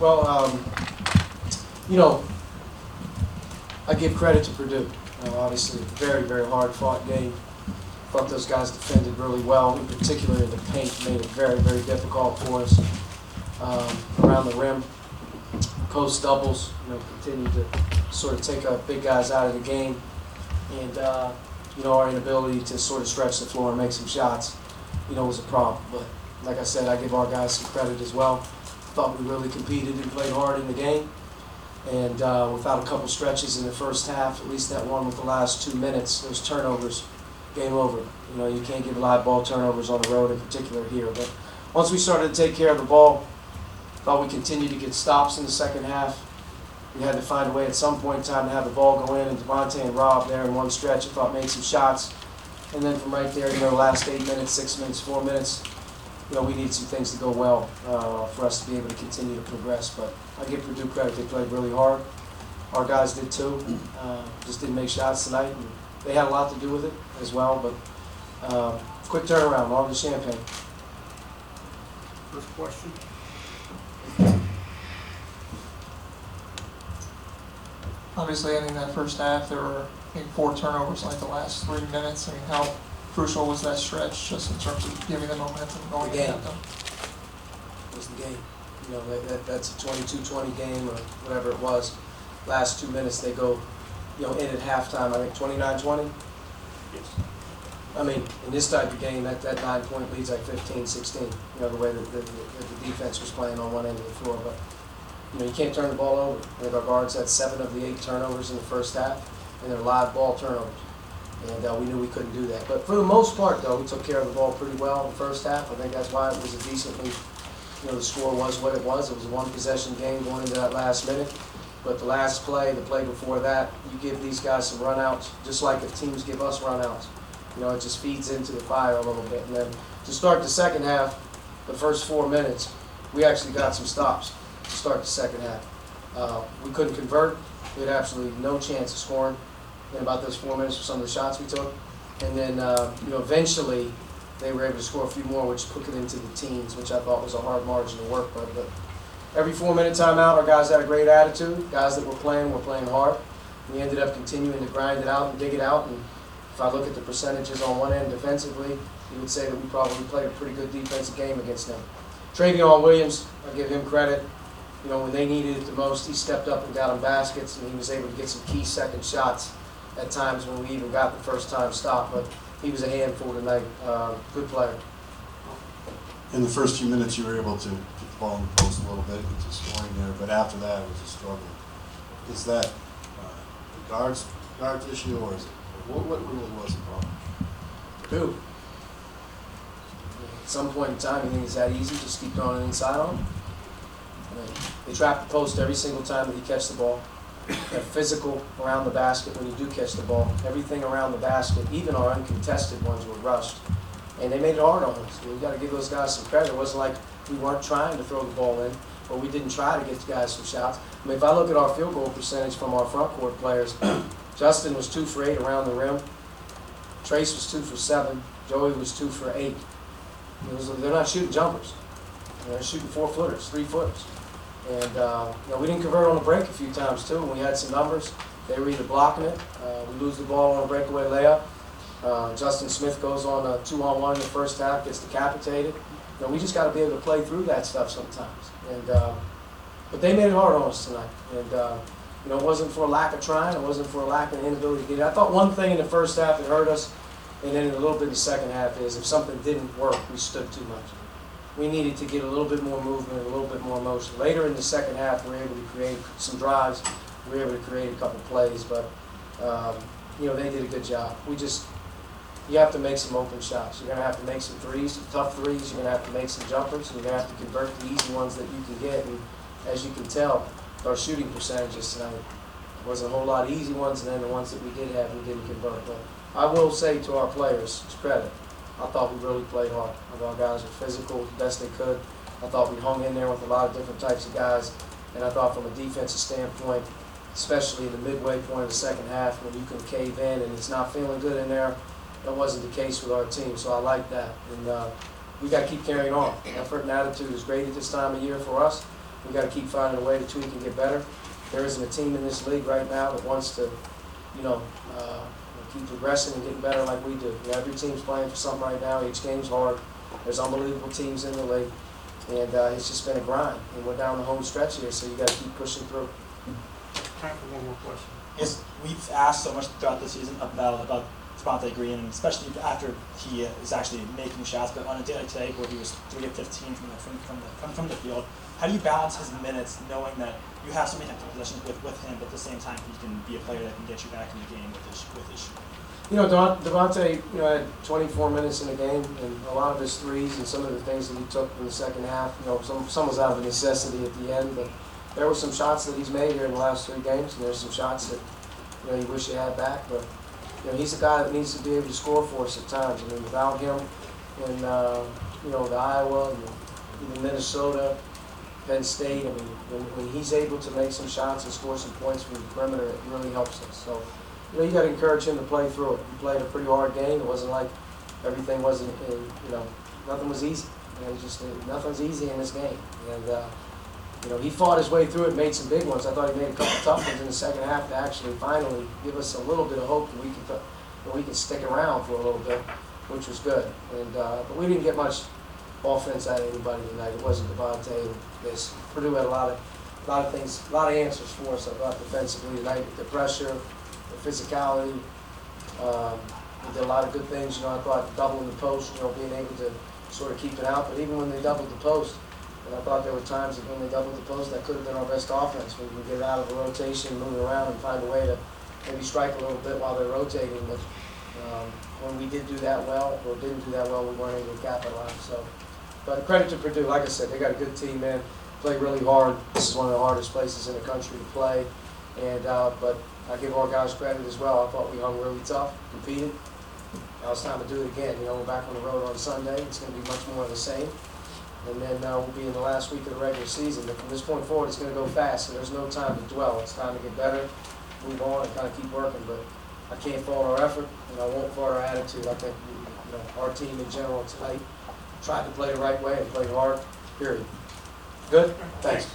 Well, you know, I give credit to Purdue. Obviously, a very, very hard-fought game. Thought those guys defended really well, in particular in the paint, made it very, very difficult for us. Around the rim, post doubles, continued to sort of take our big guys out of the game. And, our inability to sort of stretch the floor and make some shots, was a problem. But like I said, I give our guys some credit as well. Thought we really competed and played hard in the game. And without a couple stretches in the first half, at least that one with the last 2 minutes, those turnovers, game over. You can't give live ball turnovers on the road, in particular here. But once we started to take care of the ball, thought we continued to get stops in the second half. We had to find a way at some point in time to have the ball go in, and Devontae and Rob there in one stretch, I thought, made some shots. And then from right there, the last 8 minutes, 6 minutes, 4 minutes, we needed some things to go well for us to be able to continue to progress. But I give Purdue credit. They played really hard. Our guys did too. Just didn't make shots tonight. And they had a lot to do with it as well. But quick turnaround, all the champagne. First question. Obviously, ending that first half, there were 4 turnovers in like the last 3 minutes. How crucial was that stretch, just in terms of giving them momentum going The game. at them? It was the game. That's a 22-20 game or whatever it was. Last 2 minutes, they go, in at halftime. I think 29-20. Yes. In this type of game, that 9-point lead's like 15-16. The way that the defense was playing on one end of the floor, but. You can't turn the ball over. I think our guards had 7 of the 8 turnovers in the first half, and they're live ball turnovers. And we knew we couldn't do that. But for the most part, though, we took care of the ball pretty well in the first half. I think that's why it was a decently, the score was what it was. It was a one-possession game going into that last minute. But the last play, the play before that, you give these guys some runouts, just like if teams give us runouts. It just feeds into the fire a little bit. And then to start the second half, the first 4 minutes, we actually got some stops to start the second half. We couldn't convert. We had absolutely no chance of scoring in about those 4 minutes for some of the shots we took. And then, eventually they were able to score a few more, which took it into the teens, which I thought was a hard margin to work with. But every 4-minute timeout, our guys had a great attitude. Guys that were playing hard. We ended up continuing to grind it out and dig it out. And if I look at the percentages on one end defensively, you would say that we probably played a pretty good defensive game against them. Travion Williams, I give him credit. When they needed it the most, he stepped up and got them baskets, and he was able to get some key second shots at times when we even got the first time stop. But he was a handful tonight. Good player. In the first few minutes, you were able to get the ball in the post a little bit, get to scoring there, but after that, it was a struggle. Is that the guards issue, or is it what really was the problem? Purdue. At some point in time, you think it's that easy? Just keep throwing it inside on them. They trap the post every single time that you catch the ball. They're physical around the basket when you do catch the ball. Everything around the basket, even our uncontested ones, were rushed. And they made it hard on us. We've got to give those guys some credit. It wasn't like we weren't trying to throw the ball in, or we didn't try to get the guys some shots. If I look at our field goal percentage from our front court players, Justin was 2 for 8 around the rim. Trace was 2 for 7. Joey was 2 for 8. They're not shooting jumpers. They're shooting 4-footers, 3-footers. And we didn't convert on the break a few times too. When we had some numbers, they were either blocking it. We lose the ball on a breakaway layup. Justin Smith goes on a 2-on-1 in the first half, gets decapitated. We just got to be able to play through that stuff sometimes. And but they made it hard on us tonight. And it wasn't for a lack of trying. It wasn't for a lack of inability to get it. I thought one thing in the first half that hurt us, and then in a little bit in the second half, is if something didn't work, we stood too much. We needed to get a little bit more movement, a little bit more motion. Later in the second half, we were able to create some drives. We were able to create a couple plays, but they did a good job. You have to make some open shots. You're going to have to make some threes, some tough threes. You're going to have to make some jumpers. And you're going to have to convert the easy ones that you can get. And as you can tell, our shooting percentages tonight wasn't a whole lot of easy ones, and then the ones that we did have, we didn't convert. But I will say to our players, to credit, I thought we really played hard. I thought our guys were physical the best they could. I thought we hung in there with a lot of different types of guys. And I thought from a defensive standpoint, especially in the midway point of the second half, when you can cave in and it's not feeling good in there, that wasn't the case with our team. So I like that. And we got to keep carrying on. Effort and attitude is great at this time of year for us. we gotta keep finding a way to tweak and get better. There isn't a team in this league right now that wants to, keep progressing and getting better like we do. Every team's playing for something right now. Each game's hard. There's unbelievable teams in the league, and it's just been a grind. And we're down the home stretch here, so you got to keep pushing through. Time for one more question. Yes, we've asked so much throughout the season about Devontae Green, and especially after he is actually making shots. But on a day like today, where he was 3 of 15 from the field, how do you balance his minutes, knowing that you have so many technical possessions with him, but at the same time he can be a player that can get you back in the game with his shooting? Devontae, had 24 minutes in the game, and a lot of his threes and some of the things that he took in the second half, some was out of necessity at the end, but there were some shots that he's made here in the last 3 games, and there's some shots that, you wish you had back, but, he's a guy that needs to be able to score for us at times. I mean, without him in, the Iowa, and even Minnesota, Penn State, I mean, when he's able to make some shots and score some points from the perimeter, it really helps us. So, you got to encourage him to play through it. He played a pretty hard game. It wasn't like everything wasn't, nothing was easy. Nothing's easy in this game. And, he fought his way through it and made some big ones. I thought he made a couple tough ones in the second half to actually finally give us a little bit of hope that we can stick around for a little bit, which was good. And but we didn't get much offense out of anybody tonight. It wasn't Devontae. Purdue had a lot of things, a lot of answers for us, I thought, defensively tonight. The pressure, the physicality. We did a lot of good things. I thought doubling the post, being able to sort of keep it out. But even when they doubled the post, and I thought there were times that when they doubled the post, that could have been our best offense. We would get out of a rotation, move around, and find a way to maybe strike a little bit while they're rotating. But when we did do that well, or didn't do that well, we weren't able to capitalize. So, but credit to Purdue. Like I said, they got a good team, man. Play really hard. This is one of the hardest places in the country to play. And but I give our guys credit as well. I thought we hung really tough, competed. Now it's time to do it again. We're back on the road on Sunday. It's going to be much more of the same. And then we'll be in the last week of the regular season. But from this point forward, it's going to go fast, and there's no time to dwell. It's time to get better, move on, and kind of keep working. But I can't fault our effort, and I won't fault our attitude. I think our team in general tonight tried to play the right way and played hard, period. Good? Thanks.